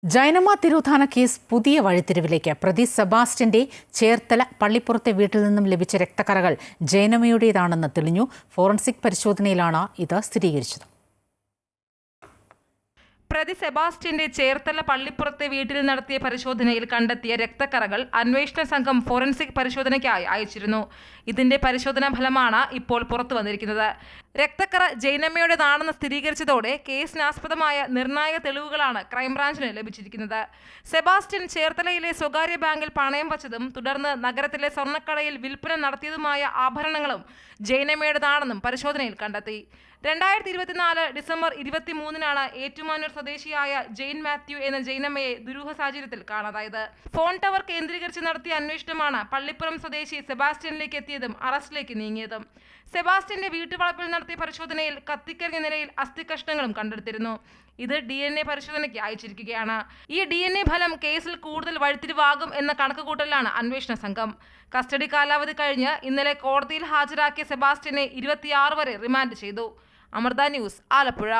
Jainamma തിരോധാന case പുതിയ വഴിത്തിരിവിലേക്ക്. പ്രതി സെബാസ്റ്റ്യന്റെ ചേർത്തല പള്ളിപ്പുറത്തെ വീട്ടിൽ നിന്നും ലഭിച്ച രക്തക്കറകൾ ജൈനമ്മയുടേതാണെന്ന് തെളിഞ്ഞു. ഫോറൻസിക് പരിശോധനയിലാണ് ഇത് സ്ഥിരീകരിച്ചത്. പ്രതി സെബാസ്റ്റ്യന്റെ ചേർത്തല പള്ളിപ്പുറത്തെ വീട്ടിൽ നടത്തിയ പരിശോധനയിൽ കണ്ടെത്തിയ രക്തക്കറകൾ അന്വേഷണ സംഘം ഫോറൻസിക് പരിശോധനയ്ക്കായി അയച്ചിരുന്നു. ഇതിന്റെ പരിശോധനാ ഫലമാണ് ഇപ്പോൾ പുറത്തു വന്നിരിക്കുന്നത്. രക്തക്കറ ജൈനമ്മയുടേതാണെന്ന് സ്ഥിരീകരിച്ചതോടെ കേസിനാസ്പദമായ നിർണായക തെളിവുകളാണ് ക്രൈംബ്രാഞ്ചിന് ലഭിച്ചിരിക്കുന്നത്. സെബാസ്റ്റ്യൻ ചേർത്തലയിലെ സ്വകാര്യ ബാങ്കിൽ പണയം വച്ചതും തുടർന്ന് നഗരത്തിലെ സ്വർണ്ണക്കടയിൽ വിൽപ്പന നടത്തിയതുമായ ആഭരണങ്ങളും ജൈനമ്മയുടേതാണെന്നും പരിശോധനയിൽ കണ്ടെത്തി. 2024 ഡിസംബർ 23-നാണ് ഏറ്റുമാനൂർ സ്വദേശിയായ ജെയിൻ മാത്യു എന്ന ജൈനമ്മയെ ദുരൂഹ സാഹചര്യത്തിൽ കാണാതായത്. ഫോൺ ടവർ കേന്ദ്രീകരിച്ച് നടത്തിയ അന്വേഷണമാണ് പള്ളിപ്പുറം സ്വദേശി സെബാസ്റ്റ്യനിലേക്ക് എത്തിയതും അറസ്റ്റിലേക്ക് നീങ്ങിയതും. സെബാസ്റ്റ്യന്റെ വീട്ടുവളപ്പിൽ നടത്തിയ പരിശോധനയിൽ കത്തിക്കരിഞ്ഞ നിലയിൽ അസ്ഥികഷ്ണങ്ങളും കണ്ടെടുത്തിരുന്നു. ഇത് DNA പരിശോധനയ്ക്ക് അയച്ചിരിക്കുകയാണ്. ഈ DNA ഫലം കേസിൽ കൂടുതൽ വഴിത്തിരിവാകും എന്ന കണക്കുകൂട്ടലാണ് അന്വേഷണ സംഘം. കസ്റ്റഡി കാലാവധി കഴിഞ്ഞ് ഇന്നലെ കോടതിയിൽ ഹാജരാക്കിയ സെബാസ്റ്റ്യനെ 26 വരെ റിമാൻഡ് ചെയ്തു. അമൃത ന്യൂസ്, ആലപ്പുഴ.